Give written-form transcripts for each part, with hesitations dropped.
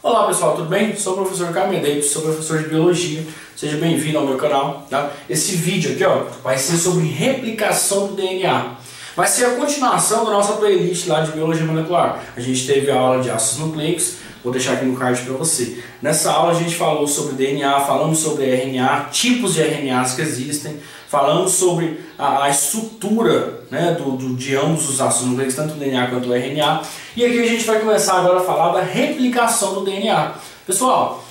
Olá pessoal, tudo bem? Sou o professor Carmedeito, sou professor de Biologia. Seja bem-vindo ao meu canal. Tá? Esse vídeo aqui vai ser sobre replicação do DNA. Vai ser a continuação da nossa playlist lá de Biologia Molecular. A gente teve a aula de ácidos nucleicos, vou deixar aqui no card para você. Nessa aula a gente falou sobre DNA, falamos sobre RNA, tipos de RNAs que existem, falamos sobre a estrutura, né, de ambos os ácidos nucleicos, tanto o DNA quanto o RNA. E aqui a gente vai começar agora a falar da replicação do DNA. Pessoal,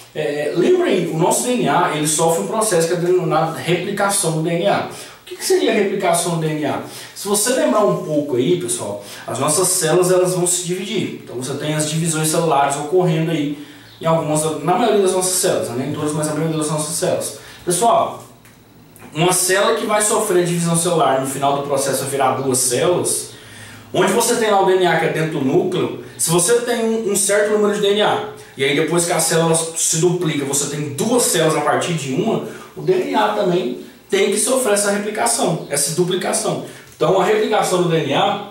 lembrem, o nosso DNA ele sofre um processo que é denominado replicação do DNA. O que seria a replicação do DNA? Se você lembrar um pouco aí, pessoal, as nossas células elas vão se dividir. Então você tem as divisões celulares ocorrendo aí em algumas, na maioria das nossas células, nem todas, mas a maioria das nossas células. Pessoal, uma célula que vai sofrer divisão celular no final do processo vai virar duas células, onde você tem lá o DNA que é dentro do núcleo. Se você tem um certo número de DNA, e aí depois que a célula se duplica, você tem duas células a partir de uma, o DNA também tem que sofrer essa replicação, essa duplicação. Então a replicação do DNA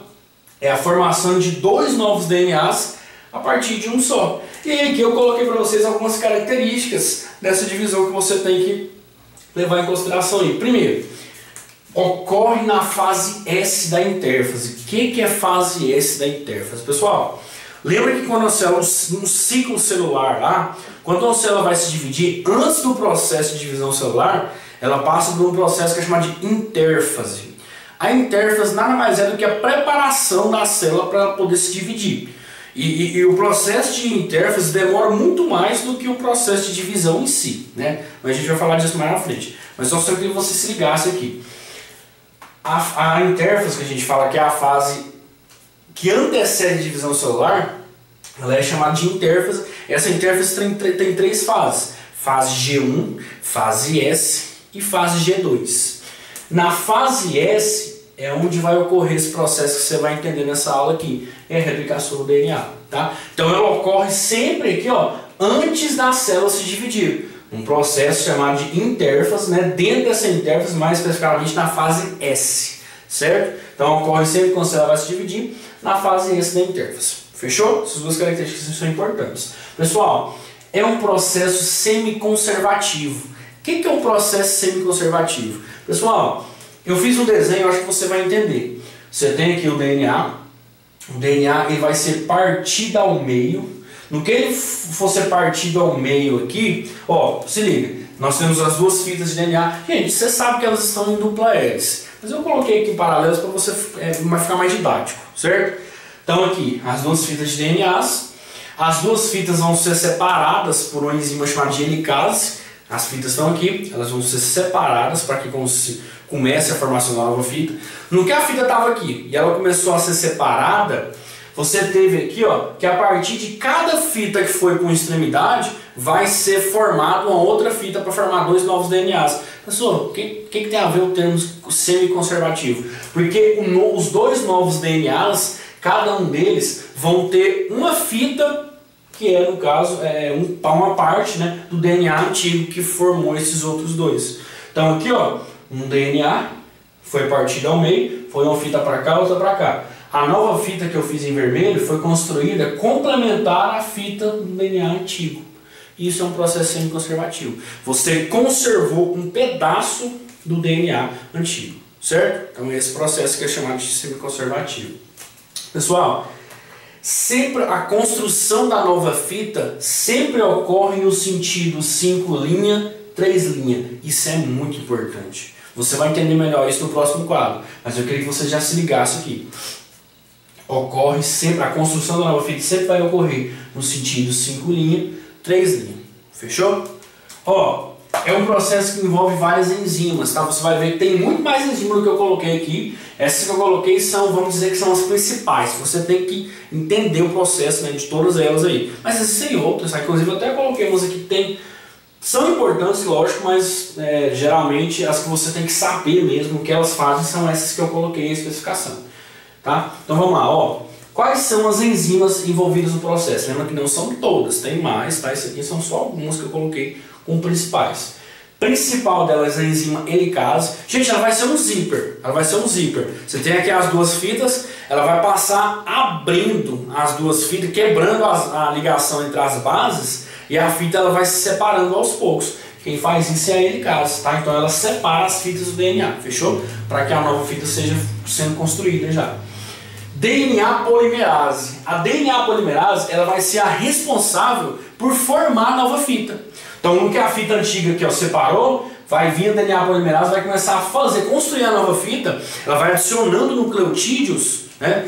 é a formação de dois novos DNAs a partir de um só. E aí aqui eu coloquei para vocês algumas características dessa divisão que você tem que levar em consideração aí. Primeiro, ocorre na fase S da intérfase. O que é fase S da intérfase? Pessoal, lembra que quando a célula, um ciclo celular lá, quando a célula vai se dividir, antes do processo de divisão celular, ela passa por um processo que é chamado de intérfase. A intérfase nada mais é do que a preparação da célula para ela poder se dividir. E o processo de intérfase demora muito mais do que o processo de divisão em si, né? Mas a gente vai falar disso mais na frente. Mas só queria que você se ligasse aqui. A intérfase que a gente fala que é a fase que antecede a divisão celular, ela é chamada de intérfase. Essa intérfase tem três fases: fase G1, fase S e fase G2. Na fase S é onde vai ocorrer esse processo que você vai entender nessa aula aqui, é a replicação do DNA, tá? Então ela ocorre sempre aqui, antes da célula se dividir. Um processo chamado de intérfase, né? Dentro dessa intérfase, mais especificamente na fase S, certo? Então ocorre sempre quando a célula vai se dividir, na fase S da intérfase. Fechou? Essas duas características são importantes. Pessoal, é um processo semiconservativo. O que é um processo semiconservativo? Pessoal, eu fiz um desenho, acho que você vai entender. Você tem aqui o DNA. O DNA ele vai ser partido ao meio. No que ele for ser partido ao meio aqui, se liga. Nós temos as duas fitas de DNA. Gente, você sabe que elas estão em dupla hélice. Mas eu coloquei aqui em paralelos para você ficar mais didático, certo? Então aqui, as duas fitas de DNAs. As duas fitas vão ser separadas por uma enzima chamada de helicase. As fitas estão aqui, elas vão ser separadas para que comece a formação da nova fita. No que a fita estava aqui e ela começou a ser separada, você teve aqui que a partir de cada fita que foi com extremidade, vai ser formada uma outra fita para formar dois novos DNAs. Pessoal, o que tem a ver o termo semiconservativo? Porque os dois novos DNAs, cada um deles vão ter uma fita que é, no caso, uma parte, né, do DNA antigo que formou esses outros dois. Então aqui, um DNA foi partido ao meio, foi uma fita para cá, outra para cá. A nova fita que eu fiz em vermelho foi construída complementar à fita do DNA antigo. Isso é um processo semiconservativo. Você conservou um pedaço do DNA antigo, certo? Então esse processo que é chamado de semiconservativo. Pessoal, sempre a construção da nova fita sempre ocorre no sentido 5 linha, 3 linha. Isso é muito importante. Você vai entender melhor isso no próximo quadro. Mas eu queria que você já se ligasse aqui. Ocorre sempre, a construção da nova fita sempre vai ocorrer no sentido 5 linha, 3 linha. Fechou? É um processo que envolve várias enzimas, tá? Você vai ver que tem muito mais enzima do que eu coloquei aqui. Essas que eu coloquei são, vamos dizer que são as principais. Você tem que entender o processo, né, de todas elas aí. Mas existem outras, inclusive eu até coloquei umas aqui que são importantes, lógico, mas geralmente as que você tem que saber mesmo o que elas fazem são essas que eu coloquei em especificação. Tá? Então vamos lá, quais são as enzimas envolvidas no processo? Lembra que não são todas, tem mais, tá? Isso aqui são só algumas que eu coloquei como principais. Principal delas é a enzima helicase. Gente, ela vai ser um zíper. Você tem aqui as duas fitas, ela vai passar abrindo as duas fitas, quebrando a ligação entre as bases, e a fita ela vai se separando aos poucos. Quem faz isso é a helicase, tá? Então ela separa as fitas do DNA, fechou? Para que a nova fita seja sendo construída já. DNA polimerase. A DNA polimerase ela vai ser a responsável por formar a nova fita. Então, no que a fita antiga aqui, ó, separou, vai vir a DNA polimerase, vai começar a construir a nova fita, ela vai adicionando nucleotídeos, né,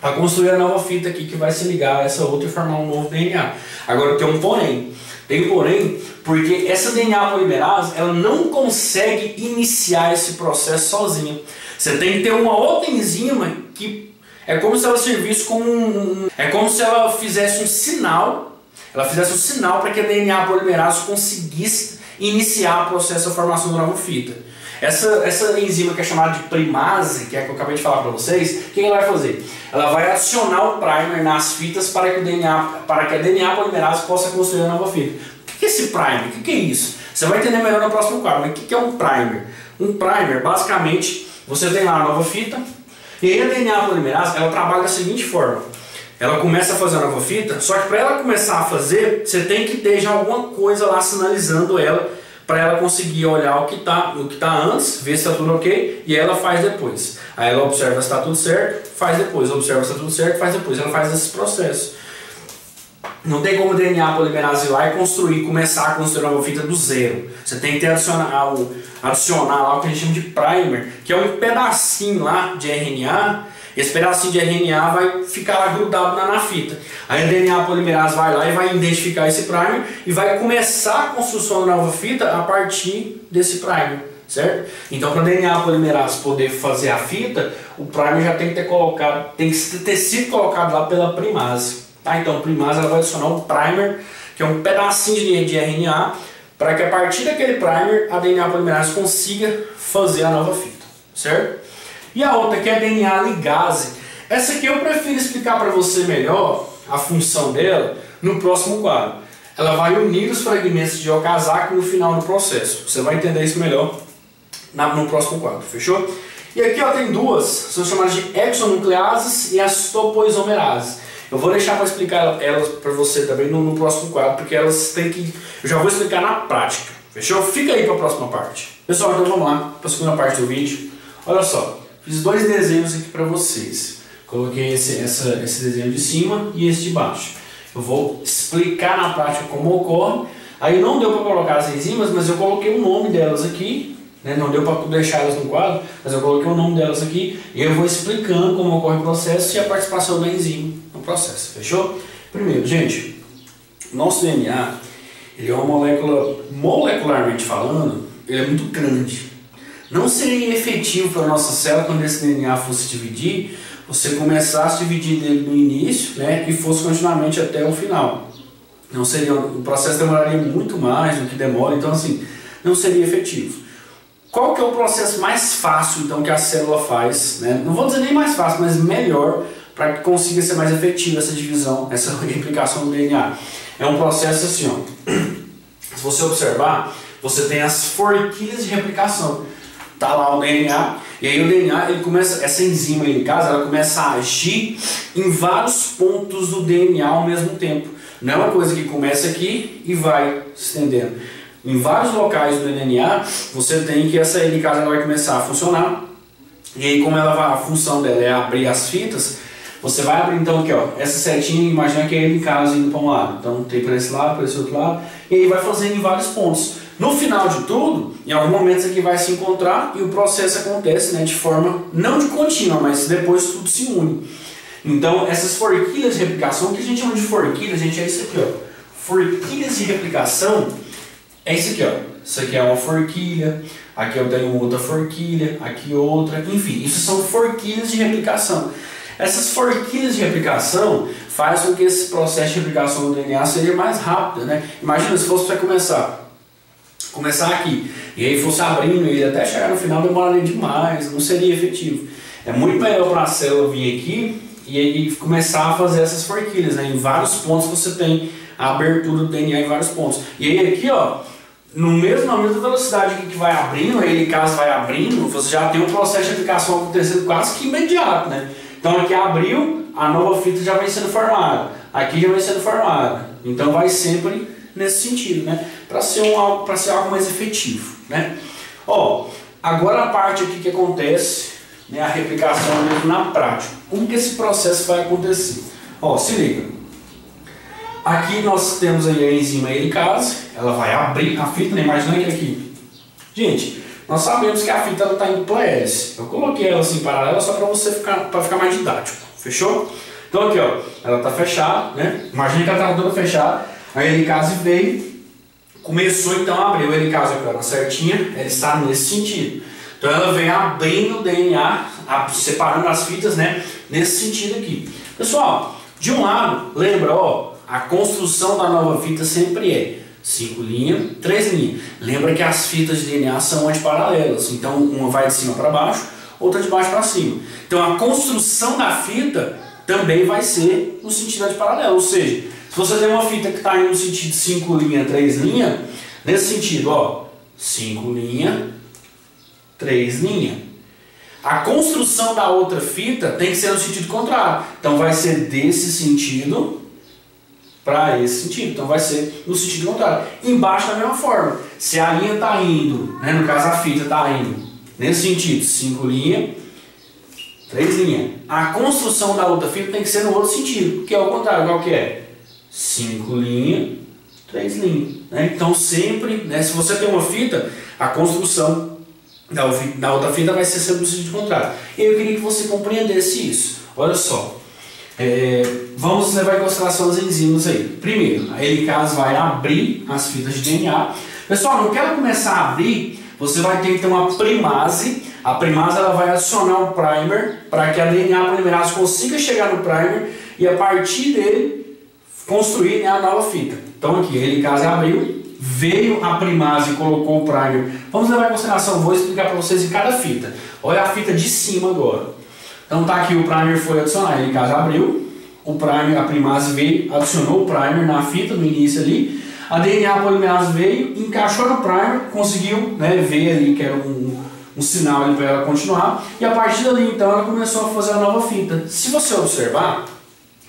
para construir a nova fita aqui que vai se ligar a essa outra e formar um novo DNA. Agora tem um porém. Tem porém, porque essa DNA polimerase ela não consegue iniciar esse processo sozinha. Você tem que ter uma outra enzima que é como se ela servisse como é como se ela fizesse um sinal. Ela fizesse um sinal para que a DNA polimerase conseguisse iniciar o processo de formação da nova fita. Essa enzima que é chamada de primase, que é a que eu acabei de falar para vocês, o que ela vai fazer? Ela vai adicionar o primer nas fitas para que a DNA polimerase possa construir a nova fita. O que é esse primer? O que é isso? Você vai entender melhor no próximo quadro. Mas o que é um primer? Um primer, basicamente, você tem lá a nova fita, e aí a DNA polimerase ela trabalha da seguinte forma. Ela começa a fazer a nova fita, só que para ela começar a fazer, você tem que ter já alguma coisa lá sinalizando ela, para ela conseguir olhar o que tá antes, ver se está tudo ok, e ela faz depois. Aí ela observa se está tudo certo, faz depois, observa se está tudo certo, faz depois. Ela faz esse processo. Não tem como o DNA polimerase ir lá e começar a construir uma nova fita do zero. Você tem que ter adicionar lá o que a gente chama de primer, que é um pedacinho lá de RNA. Esse pedacinho de RNA vai ficar lá grudado na fita. Aí a DNA polimerase vai lá e vai identificar esse primer e vai começar a construção da nova fita a partir desse primer, certo? Então, para a DNA polimerase poder fazer a fita, o primer já tem que ter sido colocado lá pela primase. Tá? Então, a primase ela vai adicionar um primer, que é um pedacinho de RNA, para que a partir daquele primer a DNA polimerase consiga fazer a nova fita, certo? E a outra que é a DNA ligase. Essa aqui eu prefiro explicar para você melhor a função dela no próximo quadro. Ela vai unir os fragmentos de Okazaki no final do processo. Você vai entender isso melhor no próximo quadro, fechou? E aqui ó, tem duas, são chamadas de exonucleases e as topoisomerases. Eu vou deixar para explicar elas para você também no próximo quadro, porque elas têm que... Eu já vou explicar na prática, fechou? Fica aí para a próxima parte. Pessoal, então vamos lá para a segunda parte do vídeo. Olha só. Fiz dois desenhos aqui para vocês. Coloquei esse desenho de cima e esse de baixo. Eu vou explicar na prática como ocorre. Aí não deu para colocar as enzimas, mas eu coloquei o nome delas aqui. Né? Não deu para deixar elas no quadro, mas eu coloquei o nome delas aqui. E eu vou explicando como ocorre o processo e a participação da enzima no processo. Fechou? Primeiro, gente, nosso DNA ele é uma molécula, molecularmente falando, ele é muito grande. Não seria efetivo para a nossa célula quando esse DNA fosse dividir, você começasse a dividir dele no início, né, e fosse continuamente até o final. Não seria, o processo demoraria muito mais do que demora, então assim, não seria efetivo. Qual que é o processo mais fácil então que a célula faz, né? Não vou dizer nem mais fácil, mas melhor para que consiga ser mais efetiva essa divisão, essa replicação do DNA? É um processo assim, ó. Se você observar, você tem as forquilhas de replicação. Tá lá o DNA, e aí o DNA, ele começa, essa enzima aí, em casa, ela começa a agir em vários pontos do DNA ao mesmo tempo. Não é uma coisa que começa aqui e vai se estendendo. Em vários locais do DNA, você tem que essa helicase ela vai começar a funcionar, e aí como ela vai, a função dela é abrir as fitas, você vai abrir então aqui, ó, essa setinha, imagina que é a helicase indo para um lado. Então tem para esse lado, para esse outro lado, e aí vai fazendo em vários pontos. No final de tudo, em algum momento isso aqui vai se encontrar e o processo acontece, né, de forma, não de contínua, mas depois tudo se une. Então essas forquilhas de replicação, o que a gente chama de forquilhas, gente, é isso aqui, ó. Forquilhas de replicação é isso aqui, ó. Isso aqui é uma forquilha, aqui eu tenho outra forquilha, aqui outra, enfim, isso são forquilhas de replicação. Essas forquilhas de replicação fazem com que esse processo de replicação do DNA seja mais rápido, né? Imagina se fosse para começar aqui, e aí fosse abrindo ele até chegar no final, demoraria demais, não seria efetivo. É muito melhor para a célula vir aqui e aí começar a fazer essas forquilhas, né? Em vários pontos você tem a abertura do DNA em vários pontos. E aí aqui, ó, na mesma velocidade que vai abrindo, a helicase vai abrindo, você já tem um processo de aplicação acontecendo quase que imediato, né? Então aqui abriu, a nova fita já vai sendo formada. Aqui já vai sendo formada. Então vai sempre nesse sentido, né? Para ser algo mais efetivo, né? Ó, agora a parte aqui que acontece, né, a replicação mesmo na prática. Como que esse processo vai acontecer? Ó, se liga. Aqui nós temos aí a enzima helicase, ela vai abrir a fita, né? Imagina que aqui. Gente, nós sabemos que a fita está em dupla hélice. Eu coloquei ela assim paralela só para ficar mais didático. Fechou? Então aqui, ó, ela está fechada, né? Imagina que ela estava toda fechada. A helicase veio, começou então a abrir. A helicase aqui, ó, na certinha, ela está nesse sentido. Então ela vem abrindo o DNA, separando as fitas, né? Nesse sentido aqui. Pessoal, de um lado, lembra, ó, a construção da nova fita sempre é 5 linhas, 3 linhas. Lembra que as fitas de DNA são antiparalelas. Então uma vai de cima para baixo, outra de baixo para cima. Então a construção da fita também vai ser no sentido antiparalelo. Ou seja, se você tem uma fita que está indo no sentido 5 linhas, 3 linhas, nesse sentido, ó, 5 linhas, 3 linhas. A construção da outra fita tem que ser no sentido contrário. Então vai ser desse sentido para esse sentido. Então vai ser no sentido contrário. Embaixo da mesma forma. Se a linha está indo, né, no caso a fita está indo nesse sentido, 5 linhas, 3 linhas. A construção da outra fita tem que ser no outro sentido, que é o contrário. Qual que é? 5 linhas, 3 linhas. Né? Então sempre, né, se você tem uma fita, a construção da outra fita vai ser sempre no sentido contrário. E eu queria que você compreendesse isso. Olha só. Vamos levar em consideração as enzimas aí. Primeiro, a helicase vai abrir as fitas de DNA. Pessoal, não quero começar a abrir, você vai ter então uma primase. A primase ela vai acionar um primer para que a DNA polimerase consiga chegar no primer e a partir dele construir, né, a nova fita. Então aqui, a helicase abriu, veio a primase e colocou o primer. Vamos levar em consideração, vou explicar para vocês em cada fita. Olha a fita de cima agora. Então tá aqui, o primer foi adicionado, a helicase abriu, o primer, a primase veio, adicionou o primer na fita no início ali, a DNA polimerase veio, encaixou no primer, conseguiu, né, ver ali que era um sinal ali para ela continuar, e a partir dali então ela começou a fazer a nova fita. Se você observar,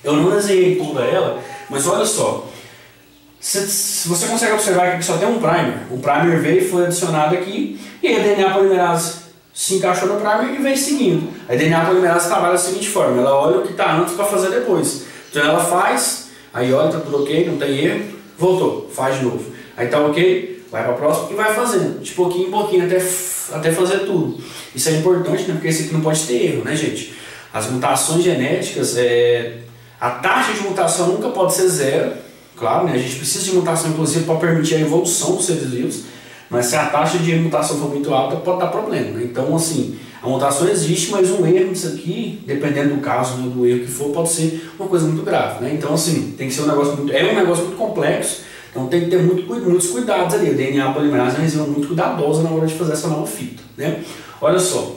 eu não desenhei toda ela, mas olha só, se você consegue observar que aqui só tem um primer, o primer veio e foi adicionado aqui, e a DNA polimerase se encaixou no primer e vem seguindo. A DNA polimerase trabalha da seguinte forma, ela olha o que está antes para fazer depois. Então ela faz, aí olha, está tudo ok, não tem erro, voltou, faz de novo. Aí está ok, vai para a próxima e vai fazendo, de pouquinho em pouquinho, até fazer tudo. Isso é importante, né? Porque esse aqui não pode ter erro, né, gente? As mutações genéticas, a taxa de mutação nunca pode ser zero, claro, né? A gente precisa de mutação, inclusive, para permitir a evolução dos seres vivos. Mas se a taxa de mutação for muito alta, pode dar problema, né? Então, assim, a mutação existe, mas um erro nisso aqui, dependendo do caso, né, do erro que for, pode ser uma coisa muito grave, né? Então, assim, tem que ser um negócio muito complexo, então tem que ter muitos cuidados ali. A DNA polimerase é uma enzima muito cuidadosa na hora de fazer essa nova fita, né? Olha só,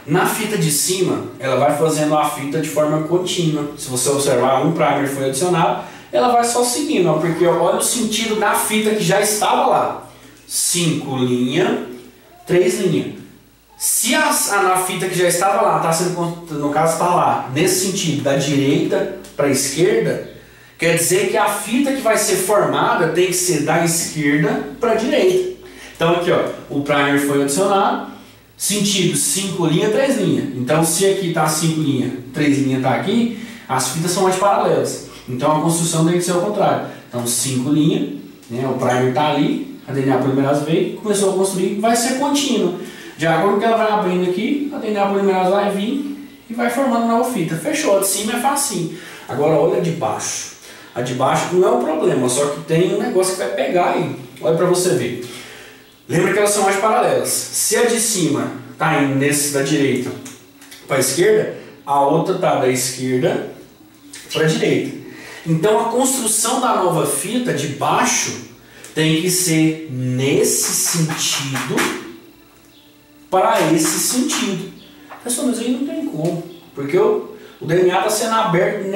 na fita de cima, ela vai fazendo a fita de forma contínua. Se você observar, um primer foi adicionado, ela vai só seguindo, ó, porque olha o sentido da fita que já estava lá. 5 linhas, 3 linhas. Se a fita que já estava lá, no caso está lá, nesse sentido, da direita para a esquerda, quer dizer que a fita que vai ser formada tem que ser da esquerda para a direita. Então aqui, ó, o primer foi adicionado, sentido 5 linhas, 3 linhas. Então se aqui está 5 linhas, 3 linhas está aqui, as fitas são antiparalelas. Então a construção tem que ser ao contrário. Então 5 linhas, né, o primer está ali, a DNA polimerase veio, começou a construir, vai ser contínua. De acordo com que ela vai abrindo aqui, a DNA polimerase vai vir e vai formando nova fita. Fechou, a de cima é facinho. Agora olha a de baixo. A de baixo não é um problema, só que tem um negócio que vai pegar aí. Olha para você ver. Lembra que elas são mais paralelas. Se a de cima está indo nesse da direita para a esquerda, a outra está da esquerda para a direita. Então a construção da nova fita de baixo tem que ser nesse sentido para esse sentido. Pessoal, mas aí não tem como, porque o DNA está sendo aberto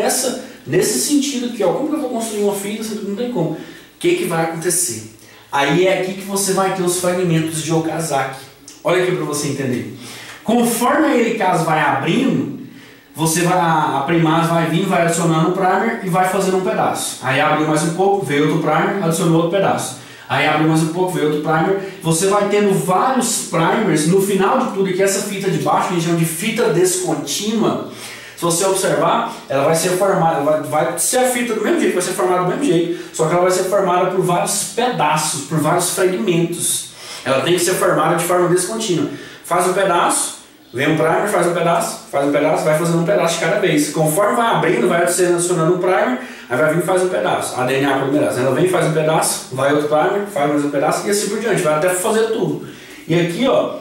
nesse sentido aqui, ó. Como que eu vou construir uma fita? Não tem como. O que vai acontecer? Aí é aqui que você vai ter os fragmentos de Okazaki. Olha aqui para você entender. Conforme a helicase vai abrindo, a primaz vai vir, vai adicionando um primer e vai fazendo um pedaço. Aí abriu mais um pouco, veio outro primer, adicionou outro pedaço. Aí abriu mais um pouco, veio outro primer. Você vai tendo vários primers. No final de tudo, que essa fita de baixo, que a gente chama de fita descontínua, se você observar, ela vai ser formada, vai ser a fita do mesmo jeito, vai ser formada do mesmo jeito, só que ela vai ser formada por vários pedaços, por vários fragmentos. Ela tem que ser formada de forma descontínua. Faz um pedaço, vem um primer, faz um pedaço, vai fazendo um pedaço de cada vez. Conforme vai abrindo, vai adicionando um primer, aí vai vir e faz um pedaço. A DNA polimerase, ela vem e faz um pedaço, vai outro primer, faz mais um pedaço e assim por diante, vai até fazer tudo. E aqui, ó,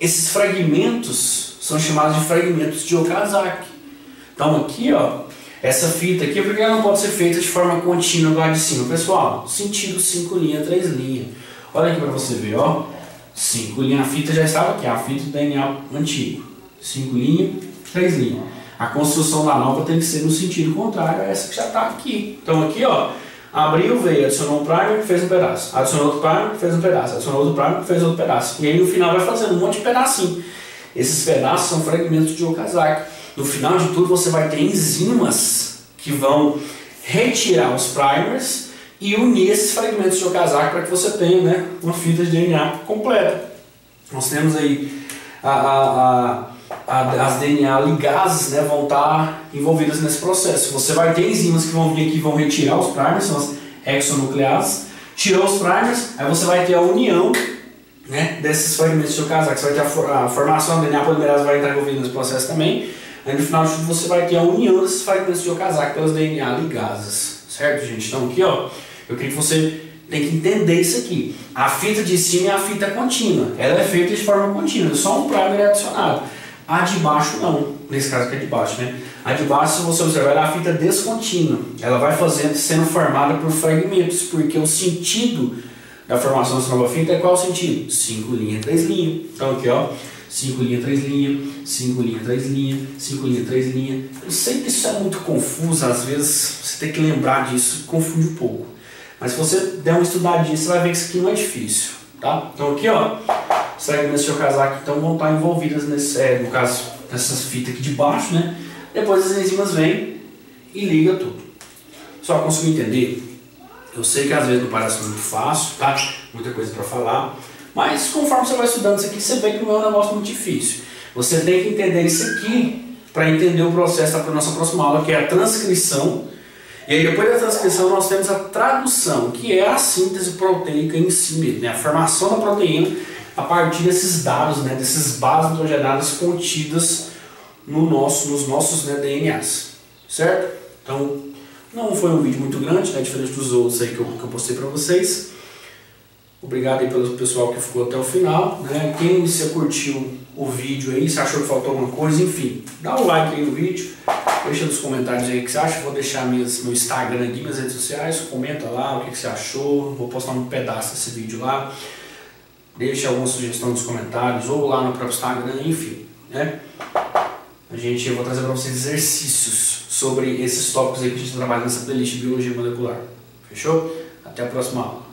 esses fragmentos são chamados de fragmentos de Okazaki. Então aqui, ó, essa fita aqui, porque ela não pode ser feita de forma contínua do lado de cima. Pessoal, sentido 5 linhas, 3 linhas. Olha aqui para você ver, ó. 5 linhas, a fita já estava aqui, a fita do DNA antigo. 5 linhas, 3 linhas. A construção da nova tem que ser no sentido contrário a essa que já está aqui. Então aqui, ó, abriu, veio, adicionou um primer, fez um pedaço. Adicionou outro primer, fez um pedaço. Adicionou outro primer, fez outro pedaço. E aí no final vai fazendo um monte de pedacinho. Esses pedaços são fragmentos de Okazaki. No final de tudo você vai ter enzimas que vão retirar os primers e unir esses fragmentos de Okazaki para que você tenha, né, uma fita de DNA completa. Nós temos aí as DNA ligases, né, vão estar envolvidas nesse processo. Você vai ter enzimas que vão vir aqui e vão retirar os primers, são as hexanucleases. Tirou os primers, aí você vai ter a união, né, desses fragmentos de Okazaki. Você vai ter a formação da DNA polimerase, vai estar envolvida nesse processo também. Aí no final de tudo você vai ter a união desses fragmentos de Okazaki pelas DNA ligases. Certo, gente? Então aqui, ó, eu queria que você tem que entender isso aqui. A fita de cima é a fita contínua. Ela é feita de forma contínua, só um primer é adicionado. A de baixo não, nesse caso aqui é de baixo, né? A de baixo, se você observar, ela é a fita descontínua. Ela vai sendo formada por fragmentos, porque o sentido da formação dessa nova fita é qual o sentido? 5 linhas, 3 linhas. Então aqui, ó, 5 linhas, 3 linhas, 5 linhas, 3 linhas, 5 linhas, 3 linhas. Eu sei que isso é muito confuso, às vezes você tem que lembrar disso, confunde um pouco. Mas se você der uma estudadinha, você vai ver que isso aqui não é difícil, tá? Então aqui, ó, os fragmentos de Okazaki então vão estar envolvidas nesse, no caso, nessas fitas aqui de baixo, né? Depois as enzimas vêm e liga tudo. Só conseguir entender? Eu sei que às vezes não parece muito fácil, tá? Muita coisa para falar. Mas conforme você vai estudando isso aqui, você vê que não é um negócio muito difícil. Você tem que entender isso aqui para entender o processo da nossa próxima aula, que é a transcrição. E aí depois da transcrição nós temos a tradução, que é a síntese proteica em si mesmo, né? A formação da proteína a partir desses dados, né? Desses bases nitrogenadas contidas nos nossos, né, DNAs. Certo? Então, não foi um vídeo muito grande, né? Diferente dos outros aí que eu postei para vocês. Obrigado aí pelo pessoal que ficou até o final, né? Quem se curtiu o vídeo aí, se achou que faltou alguma coisa, enfim, dá um like aí no vídeo, deixa nos comentários aí o que você acha. Vou deixar meu Instagram aqui, minhas redes sociais, comenta lá o que você achou, vou postar um pedaço desse vídeo lá, deixa alguma sugestão nos comentários ou lá no próprio Instagram, enfim, né? Eu vou trazer para vocês exercícios sobre esses tópicos aí que a gente trabalha nessa playlist de Biologia Molecular. Fechou? Até a próxima aula.